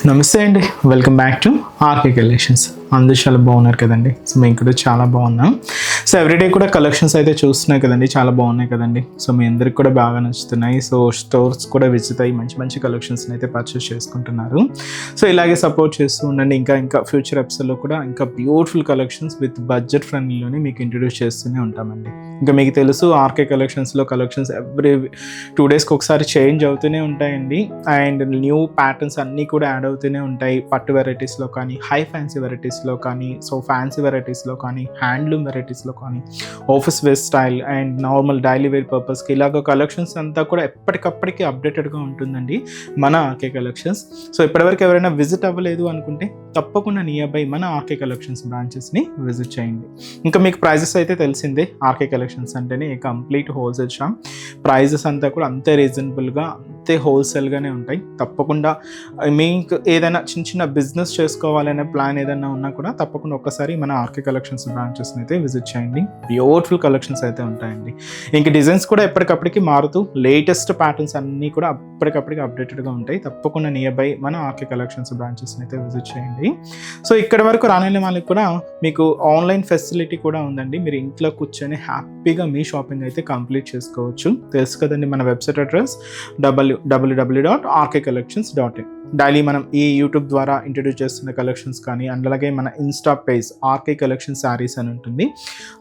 నమస్తే అండి, welcome back to RK collections. అందరూ చాలా బాగున్నారు కదండి. సో మేము కూడా చాలా బాగున్నాం. సో ఎవ్రీడే కూడా కలెక్షన్స్ అయితే చూస్తున్నాయి కదండి, చాలా బాగున్నాయి కదండి. సో మీ అందరికి కూడా బాగా నచ్చుతున్నాయి. సో స్టోర్స్ కూడా విజిట్ అయ్యి మంచి మంచి కలెక్షన్స్ని అయితే పర్చేస్ చేసుకుంటున్నారు. సో ఇలాగే సపోర్ట్ చేస్తూ ఉండండి. ఇంకా ఫ్యూచర్ ఎపిసోడ్లో కూడా ఇంకా బ్యూటిఫుల్ కలెక్షన్స్ విత్ బడ్జెట్ ఫ్రెండ్లీలోనే మీకు ఇంట్రడ్యూస్ చేస్తూనే ఉంటామండి. ఇంకా మీకు తెలుసు ఆర్కే కలెక్షన్స్లో కలెక్షన్స్ ఎవ్రీ 2 daysకి ఒకసారి చేంజ్ అవుతూనే ఉంటాయండి. అండ్ న్యూ ప్యాటర్న్స్ అన్నీ కూడా యాడ్ అవుతూనే ఉంటాయి. పట్టు వెరైటీస్లో కానీ, హై ఫ్యాన్సీ వెరైటీస్లో కానీ, సో ఫ్యాన్సీ వెరైటీస్లో కానీ, హ్యాండ్లూమ్ వెరైటీస్లో కానీ, office wear style and normal daily wear పర్పస్కి ఇలాగ కలెక్షన్స్ అంతా కూడా ఎప్పటికప్పటికి అప్డేటెడ్గా ఉంటుందండి మన ఆర్కే కలెక్షన్స్. సో ఇప్పటివరకు ఎవరైనా విజిట్ అవ్వలేదు అనుకుంటే తప్పకుండా నియర్ బై మన ఆర్కే కలెక్షన్స్ బ్రాంచెస్ని విజిట్ చేయండి. ఇంకా మీకు ప్రైజెస్ అయితే తెలిసిందే. ఆర్కే కలెక్షన్స్ అంటేనే కంప్లీట్ హోల్సేల్ షాప్. ప్రైజెస్ అంతా కూడా అంతే రీజనబుల్గా, అంతే హోల్సేల్గానే ఉంటాయి. తప్పకుండా మీకు ఏదైనా చిన్న బిజినెస్ చేసుకోవాలనే ప్లాన్ ఏదైనా ఉన్నా కూడా తప్పకుండా ఒక్కసారి మన ఆర్కే కలెక్షన్స్ బ్రాంచెస్ని అయితే విజిట్ చేయండి. బ్యూటిఫుల్ కలెక్షన్స్ అయితే ఉంటాయండి. ఇంక డిజైన్స్ కూడా ఎప్పటికప్పటికి మారుతూ లేటెస్ట్ ప్యాటర్న్స్ అన్నీ కూడా ఎప్పటికప్పటికి అప్డేటెడ్గా ఉంటాయి. తప్పకుండా నియర్ బై మన ఆర్కే కలెక్షన్స్ బ్రాంచెస్ని అయితే విజిట్ చేయండి. సో ఇక్కడ వరకు రాని వాళ్ళకి కూడా మీకు ఆన్లైన్ ఫెసిలిటీ కూడా ఉందండి. మీరు ఇంట్లో కూర్చొని హ్యాపీగా మీ షాపింగ్ అయితే కంప్లీట్ చేసుకోవచ్చు. తెలుసు కదండి మన వెబ్సైట్ అడ్రస్ www.rkcollections.in. డైలీ మనం ఈ యూట్యూబ్ ద్వారా ఇంట్రడ్యూస్ చేస్తున్న కలెక్షన్స్ కానీ, అండ్ అలాగే మన insta page RK collection sarees అని ఉంటుంది,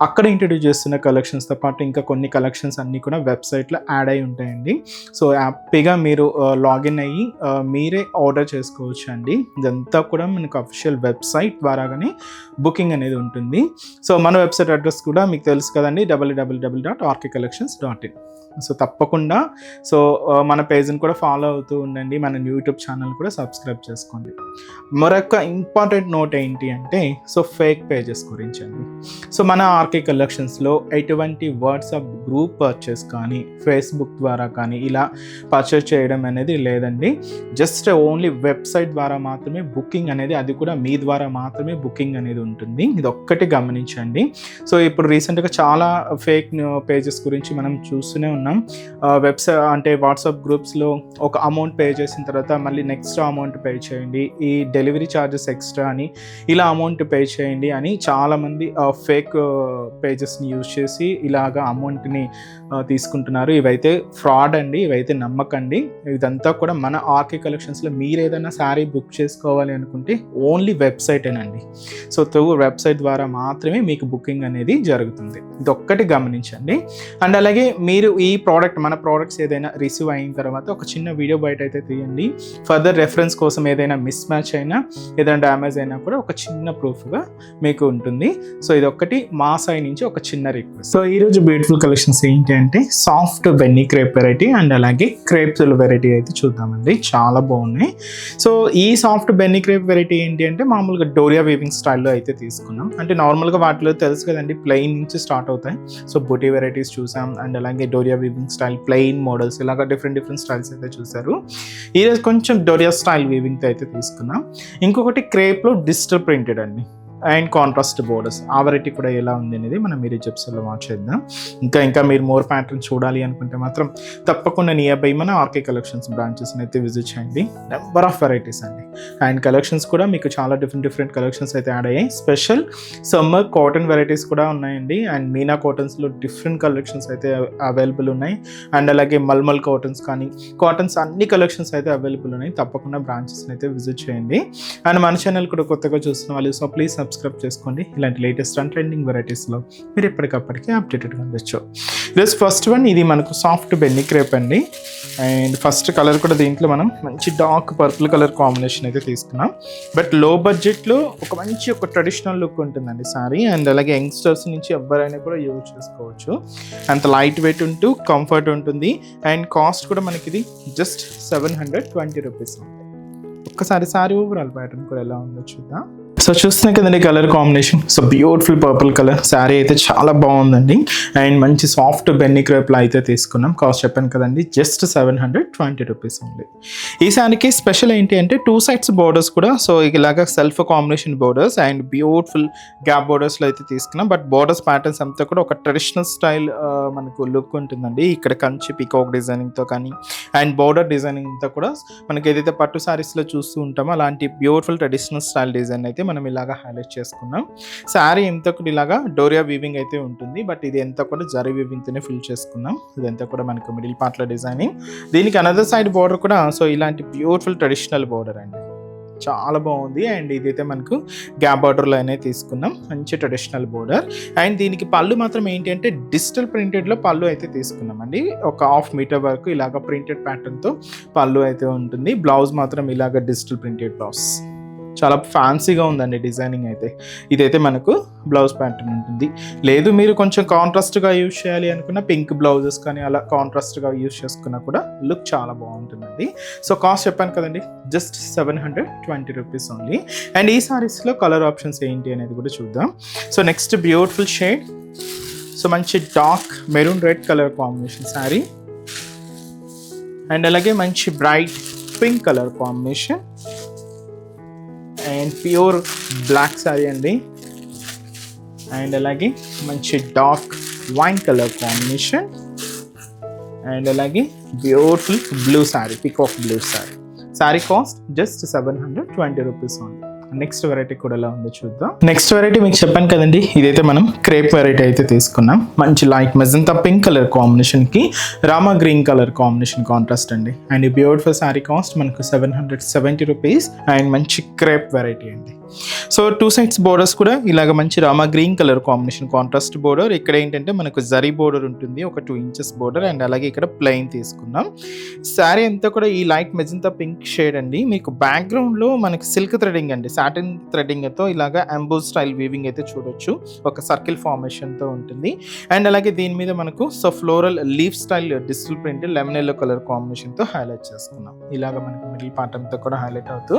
అక్కడ ఇంట్రడ్యూస్ చేస్తున్న కలెక్షన్స్తో పాటు ఇంకా కొన్ని కలెక్షన్స్ అన్నీ కూడా వెబ్సైట్లో యాడ్ అయి ఉంటాయండి. సో హ్యాపీగా మీరు లాగిన్ అయ్యి మీరే ఆర్డర్ చేసుకోవచ్చు అండి. ఇదంతా కూడా మనకు అఫీషియల్ వెబ్సైట్ ద్వారాగానే బుకింగ్ అనేది ఉంటుంది. సో మన వెబ్సైట్ అడ్రస్ కూడా మీకు తెలుసు కదండి, www.rkcollections.in. సో తప్పకుండా మన పేజ్ని కూడా ఫాలో అవుతూ ఉండండి. మన యూట్యూబ్ ఛానల్ కూడా సబ్స్క్రైబ్ చేసుకోండి. మరొక ఇంపార్టెంట్ నోట్ ఏంటి అంటే ఫేక్ పేజెస్ గురించి అండి. సో మన ఆర్కే కలెక్షన్స్లో ఎటువంటి వాట్సాప్ గ్రూప్ పర్చేస్ కానీ, ఫేస్బుక్ ద్వారా కానీ ఇలా పర్చేస్ చేయడం అనేది లేదండి. జస్ట్ ఓన్లీ వెబ్సైట్ ద్వారా మాత్రమే బుకింగ్ అనేది, అది కూడా మీ ద్వారా మాత్రమే బుకింగ్ అనేది ఉంటుంది. ఇది ఒక్కటి గమనించండి. సో ఇప్పుడు రీసెంట్గా చాలా ఫేక్ పేజెస్ గురించి మనం చూస్తూనే ఉన్నాం. వెబ్సైట్ అంటే వాట్సాప్ గ్రూప్స్లో ఒక అమౌంట్ పే చేసిన తర్వాత మళ్ళీ నెక్స్ట్ అమౌంట్ పే చేయండి, ఈ డెలివరీ ఛార్జెస్ ఎక్స్ట్రా అని, ఇలా అమౌంట్ పే చేయండి అని చాలామంది ఫేక్ పేజెస్ని యూజ్ చేసి ఇలాగా అమౌంట్ని తీసుకుంటున్నారు. ఇవైతే ఫ్రాడ్ అండి, ఇవైతే నమ్మకండి. ఇదంతా కూడా మన ఆర్కే కలెక్షన్స్లో మీరు ఏదైనా శారీ బుక్ చేసుకోవాలి అనుకుంటే ఓన్లీ వెబ్సైటేనండి. సో త్రూ వెబ్సైట్ ద్వారా మాత్రమే మీకు బుకింగ్ అనేది జరుగుతుంది. ఇది ఒక్కటి గమనించండి. అండ్ అలాగే మీరు ఈ మన ప్రోడక్ట్స్ ఏదైనా రిసీవ్ అయిన తర్వాత ఒక చిన్న వీడియో బయట అయితే తీయండి. ఫర్దర్ రెఫరెన్స్ కోసం ఏదైనా మిస్ మ్యాచ్ అయినా, ఏదైనా డ్యామేజ్ అయినా కూడా ఒక చిన్న ప్రూఫ్గా మీకు ఉంటుంది. సో ఇది ఒక్కటి మా సైడ్ నుంచి ఒక చిన్న రిక్వెస్ట్. సో ఈరోజు బ్యూటిఫుల్ కలెక్షన్స్ ఏంటి అంటే సాఫ్ట్ బెన్నీ క్రేప్ వెరైటీ అండ్ అలాగే క్రేప్స్ వెరైటీ అయితే చూద్దామండి. చాలా బాగున్నాయి. సో ఈ సాఫ్ట్ బెన్నీ క్రేప్ వెరైటీ ఏంటి అంటే మామూలుగా డోరియా వీవింగ్ స్టైల్లో అయితే తీసుకున్నాం. అంటే నార్మల్గా వాటిలో తెలుసు కదండి, ప్లెయిన్ నుంచి స్టార్ట్ అవుతాయి. సో బూటీ వెరైటీస్ చూసాం, అండ్ అలాగే doria weaving style, plain models, ఇలాగ డిఫరెంట్ స్టైల్స్ అయితే చూసారు. ఈరోజు కొంచెం డోరియా స్టైల్ వీవింగ్తో అయితే తీసుకున్నాం. ఇంకొకటి క్రేప్లో డిజిటల్ ప్రింటెడ్ అండి అండ్ కాంట్రాస్ట్ బోర్డర్స్. ఆ వెరైటీ కూడా ఎలా ఉంది అనేది మనం మీరు చెప్స్లో వాచ్ చేద్దాం. ఇంకా మీరు మోర్ ప్యాటర్న్ చూడాలి అనుకుంటే మాత్రం తప్పకుండా నియర్ బై మన ఆర్కే కలెక్షన్స్ బ్రాంచెస్ని అయితే విజిట్ చేయండి. నెంబర్ ఆఫ్ వెరైటీస్ అండి. అండ్ కలెక్షన్స్ కూడా మీకు చాలా డిఫరెంట్ కలెక్షన్స్ అయితే యాడ్ అయ్యాయి. స్పెషల్ సమ్మర్ కాటన్ వెరైటీస్ కూడా ఉన్నాయండి. అండ్ మీనా కాటన్స్లో డిఫరెంట్ కలెక్షన్స్ అయితే అవైలబుల్ ఉన్నాయి. అండ్ అలాగే మల్మల్ కాటన్స్ కానీ, కాటన్స్ అన్ని కలెక్షన్స్ అయితే అవైలబుల్ ఉన్నాయి. తప్పకుండా బ్రాంచెస్ని అయితే విజిట్ చేయండి. అండ్ మన ఛానల్ కూడా కొత్తగా చూస్తున్న వాళ్ళు ప్లీజ్ సబ్స్క్రైబ్ చేసుకోండి. ఇలాంటి లేటెస్ట్ అండ్ ట్రెండింగ్ వెరైటీస్లో మీరు ఎప్పటికప్పటికీ అప్డేటెడ్గా ఉండొచ్చు. ఈరోజు ఫస్ట్ వన్ ఇది మనకు సాఫ్ట్ బెన్నీ క్రేప్ అండి. అండ్ ఫస్ట్ కలర్ కూడా దీంట్లో మనం మంచి డార్క్ పర్పుల్ కలర్ కాంబినేషన్ అయితే తీసుకున్నాం. బట్ లో బడ్జెట్లో ఒక ట్రెడిషనల్ లుక్ ఉంటుందండి సారీ. అండ్ అలాగే యంగ్స్టర్స్ నుంచి ఎవరైనా కూడా యూజ్ చేసుకోవచ్చు. అంత లైట్ వెయిట్ ఉంటూ కంఫర్ట్ ఉంటుంది. అండ్ కాస్ట్ కూడా మనకి ఇది జస్ట్ 720 రూపీస్. ఒక్కసారి సారీ ఓవరాల్ ప్యాటర్న్ కూడా ఎలా ఉందో చూద్దాం. సో చూస్తున్నా కదండి colour combination. So beautiful purple colour sari అయితే చాలా బాగుందండి. అండ్ మంచి సాఫ్ట్ బెన్నీ క్రేప్లో అయితే తీసుకున్నాం. కాస్ట్ చెప్పాను కదండి, జస్ట్ 720 రూపీస్ ఉంది. ఈ శారీకి స్పెషల్ ఏంటి అంటే 2 సైడ్స్ బోర్డర్స్ కూడా సో ఇలాగా self combination borders and beautiful gap బోర్డర్స్లో అయితే తీసుకున్నాం. బట్ బోర్డర్స్ ప్యాటర్న్స్ అంతా కూడా ఒక ట్రెడిషనల్ స్టైల్ మనకు లుక్ ఉంటుందండి. ఇక్కడ కంచి పికాక్ డిజైనింగ్తో కానీ అండ్ బోర్డర్ డిజైనింగ్ అంతా కూడా మనకి ఏదైతే పట్టు శారీస్లో చూస్తూ ఉంటామో అలాంటి బ్యూటిఫుల్ ట్రెడిషనల్ స్టైల్ డిజైన్ అయితే మనం ఇలాగా హైలైట్ చేసుకున్నాం. శారీ ఎంత కూడా ఇలాగా డోరియా వీవింగ్ అయితే ఉంటుంది. బట్ ఇది ఎంత కూడా జరీ వీవింగ్తోనే ఫిల్ చేసుకున్నాం. ఇదంతా కూడా మనకు మిడిల్ పార్ట్లో డిజైనింగ్. దీనికి అనదర్ సైడ్ బోర్డర్ కూడా సో ఇలాంటి బ్యూటిఫుల్ ట్రెడిషనల్ బోర్డర్ అండి, చాలా బాగుంది. అండ్ ఇదైతే మనకు గ్యాప్ బార్డర్లో అయినా తీసుకున్నాం, మంచి ట్రెడిషనల్ బోర్డర్. అండ్ దీనికి పళ్ళు మాత్రం ఏంటి అంటే డిజిటల్ ప్రింటెడ్లో పళ్ళు అయితే తీసుకున్నామండి. ఒక 1/2 మీటర్ వరకు ఇలాగ ప్రింటెడ్ ప్యాటర్న్తో పళ్ళు అయితే ఉంటుంది. బ్లౌజ్ మాత్రం ఇలాగ డిజిటల్ ప్రింటెడ్ బ్లౌజ్, చాలా ఫ్యాన్సీగా ఉందండి డిజైనింగ్ అయితే. ఇదైతే మనకు బ్లౌజ్ ప్యాటర్న్ ఉంటుంది. లేదు మీరు కొంచెం కాంట్రాస్ట్గా యూజ్ చేయాలి అనుకున్న పింక్ బ్లౌజెస్ కానీ అలా కాంట్రాస్ట్గా యూజ్ చేసుకున్నా కూడా లుక్ చాలా బాగుంటుందండి. సో కాస్ట్ చెప్పాను కదండి, జస్ట్ 720 రూపీస్ ఓన్లీ. అండ్ ఈ సారీస్లో కలర్ ఆప్షన్స్ ఏంటి అనేది కూడా చూద్దాం. So next beautiful shade, so మంచి dark maroon red colour combination sari. And అలాగే మంచి bright pink colour combination and pure black sari అండి. అండ్ అలాగే మంచి dark wine colour combination and అలాగే beautiful blue sari, peacock blue sari. Sari cost just 720 rupees ఉంది. Next variety కూడా ఎలా ఉందో చూద్దాం. నెక్స్ట్ వెరైటీ మీకు చెప్పాను కదండి, ఇదైతే మనం క్రేప్ వెరైటీ అయితే తీసుకున్నాం. మంచి లైట్ మెజంతా పింక్ కలర్ కాంబినేషన్కి Rama green colour combination contrast అండి. అండ్ ఈ బ్యూటిఫుల్ శారీ కాస్ట్ మనకు 770 రూపీస్. అండ్ మంచి క్రేప్ వెరైటీ అండి. సో 2 సైడ్స్ బోర్డర్స్ కూడా ఇలాగ మంచి Rama green colour combination contrast border. ఇక్కడ ఏంటంటే మనకు జరీ బోర్డర్ ఉంటుంది, ఒక 2 ఇంచెస్ బోర్డర్. అండ్ అలాగే ఇక్కడ ప్లెయిన్ తీసుకున్నాం. శారీ అంతా కూడా ఈ లైట్ మెజంతా పింక్ షేడ్ అండి. మీకు బ్యాక్గ్రౌండ్లో మనకి సిల్క్ థ్రెడింగ్ అండి, సాటిన్ థ్రెడింగ్తో ఇలాగా అంబో స్టైల్ వీవింగ్ అయితే చూడొచ్చు, ఒక సర్కిల్ ఫార్మేషన్తో ఉంటుంది. అండ్ అలాగే దీని మీద మనకు so floral leaf style digital print lemon yellow colour కాంబినేషన్తో హైలైట్ చేసుకున్నాం. ఇలాగ మనకు మిడిల్ పార్ట్ అంతా కూడా హైలైట్ అవుతూ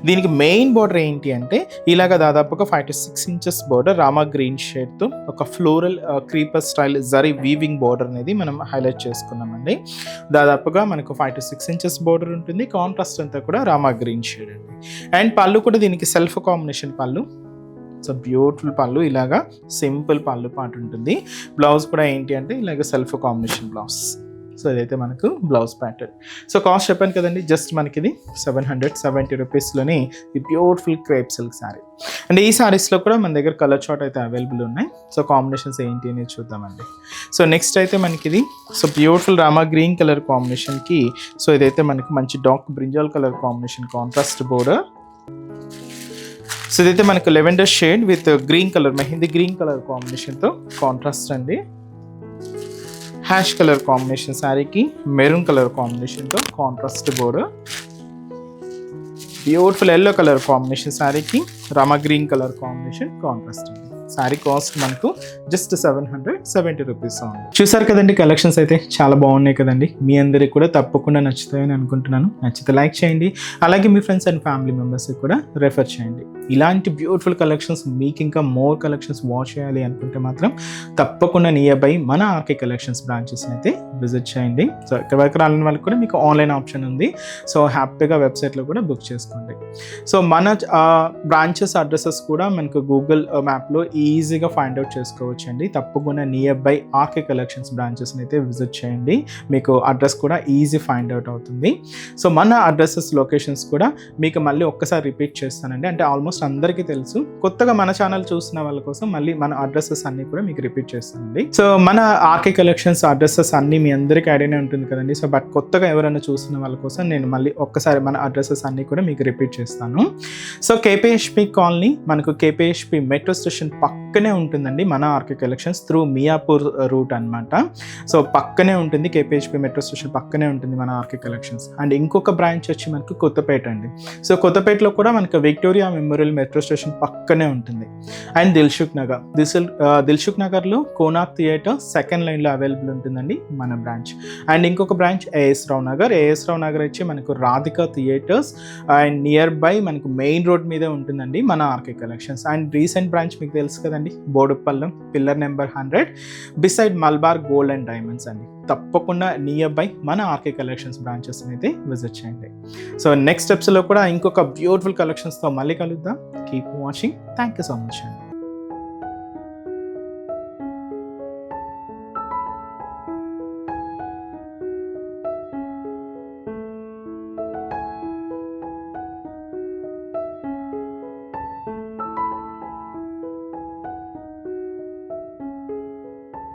దీనికి మెయిన్ బోర్డర్ ఏంటి అంటే ఇలాగ దాదాపుగా 5 to 6 inches border Rama green షేడ్తో ఒక floral creeper style zari weaving border అనేది మనం హైలైట్ చేసుకున్నామండి. దాదాపుగా మనకు 5 to 6 ఇంచెస్ బోర్డర్ ఉంటుంది. కాంట్రాస్ట్ అంతా కూడా రామా గ్రీన్ షేడ్ అండి. అండ్ పళ్ళు కూడా దీనికి సెల్ఫ్ కాంబినేషన్ పళ్ళు, సో బ్యూటిఫుల్ పళ్ళు, ఇలాగా సింపుల్ పళ్ళు పాట ఉంటుంది. బ్లౌజ్ కూడా ఏంటి అంటే ఇలాగ సెల్ఫ్ కాంబినేషన్ బ్లౌజ్. సో ఇదైతే మనకు బ్లౌజ్ ప్యాటర్న్. సో కాస్ట్ చెప్పాను కదండి, జస్ట్ మనకి ఇది 770 రూపీస్లోని ఈ beautiful crepe silk sari. And ఈ శారీస్లో కూడా మన దగ్గర కలర్ చార్ట్ అయితే అవైలబుల్ ఉన్నాయి. సో కాంబినేషన్స్ ఏంటి అనేది చూద్దామండి. సో నెక్స్ట్ అయితే మనకి ఇది so beautiful Rama green colour కాంబినేషన్కి సో ఇదైతే మనకి మంచి dark brinjal colour combination contrast border. So ఇదైతే మనకు lavender shade with green colour mehndi green colour కాంబినేషన్తో కాంట్రాస్ట్ అండి. హ్యాష్ కలర్ కాంబినేషన్ శారీకి మెరూన్ కలర్ కాంబినేషన్తో contrast border. Beautiful yellow colour combination శారీకి Rama green colour combination contrast అండి. శారీ కాస్ట్ మనకు just 770 rupees ఉంది. చూసారు కదండి, కలెక్షన్స్ అయితే చాలా బాగున్నాయి కదండి. మీ అందరికి కూడా తప్పకుండా నచ్చుతాయని అనుకుంటున్నాను. నచ్చితే లైక్ చేయండి, అలాగే మీ ఫ్రెండ్స్ అండ్ ఫ్యామిలీ మెంబర్స్కి కూడా రెఫర్ చేయండి. ఇలాంటి బ్యూటిఫుల్ కలెక్షన్స్ మీకు ఇంకా మోర్ కలెక్షన్స్ వాచ్ చేయాలి అనుకుంటే మాత్రం తప్పకుండా నియర్ బై మన ఆర్కే కలెక్షన్స్ బ్రాంచెస్ని అయితే విజిట్ చేయండి. సో ఇక్కడ వరకు రాలని వాళ్ళకి కూడా మీకు ఆన్లైన్ ఆప్షన్ ఉంది. సో హ్యాపీగా వెబ్సైట్లో కూడా బుక్ చేసుకోండి. సో మన బ్రాంచెస్ అడ్రసెస్ కూడా మనకు గూగుల్ మ్యాప్లో ఈజీగా ఫైండ్ అవుట్ చేసుకోవచ్చు అండి. తప్పకుండా నియర్ బై ఆర్కే కలెక్షన్స్ బ్రాంచెస్ని అయితే విజిట్ చేయండి, మీకు అడ్రస్ కూడా ఈజీ ఫైండ్ అవుట్ అవుతుంది. సో మన అడ్రసెస్ లొకేషన్స్ కూడా మీకు మళ్ళీ ఒక్కసారి రిపీట్ చేస్తానండి. అంటే ఆల్మోస్ట్ అందరికీ తెలుసు, కొత్తగా మన ఛానల్ చూసిన వాళ్ళ కోసం మళ్ళీ మన అడ్రసెస్ అన్నీ కూడా మీకు రిపీట్ చేస్తానండి. సో మన ఆర్కే కలెక్షన్స్ అడ్రసెస్ అన్నీ మీ అందరికీ ఐడియానే ఉంటుంది కదండి. సో బట్ కొత్తగా ఎవరైనా చూసిన వాళ్ళ కోసం నేను మళ్ళీ ఒక్కసారి మన అడ్రసెస్ అన్నీ కూడా మీకు రిపీట్ చేస్తాను. సో కేపీహెచ్పి కాలనీ, మనకు కేపీహెచ్పి మెట్రో స్టేషన్ పక్క పక్కనే ఉంటుందండి మన RK collections through Miyapur route అనమాట. సో పక్కనే ఉంటుంది, కేపీహెచ్పి మెట్రో స్టేషన్ పక్కనే ఉంటుంది మన ఆర్కే కలెక్షన్స్. అండ్ ఇంకొక బ్రాంచ్ వచ్చి మనకు కొత్తపేట అండి. సో కొత్తపేటలో కూడా మనకు విక్టోరియా మెమోరియల్ మెట్రో స్టేషన్ పక్కనే ఉంటుంది. అండ్ దిల్సుఖ్ నగర్లో కోనాక్ థియేటర్ సెకండ్ లైన్లో అవైలబుల్ ఉంటుందండి మన బ్రాంచ్. అండ్ ఇంకొక బ్రాంచ్ ఏఎస్ రావు నగర్ వచ్చి మనకు Radhika theatres and nearby మనకు మెయిన్ రోడ్ మీదే ఉంటుందండి మన RK collections. And recent branch మీకు తెలుసు కదండి, Boduppal pillar number 100 beside Malabar gold and diamonds అండి. తప్పకుండా నియర్ బై మన ఆర్కే కలెక్షన్స్ బ్రాంచెస్ అయితే విజిట్ చేయండి. సో నెక్స్ట్ స్టెప్స్లో కూడా ఇంకొక బ్యూటిఫుల్ కలెక్షన్స్తో మళ్ళీ కలుద్దాం. Keep watching. Thank you so much అండి.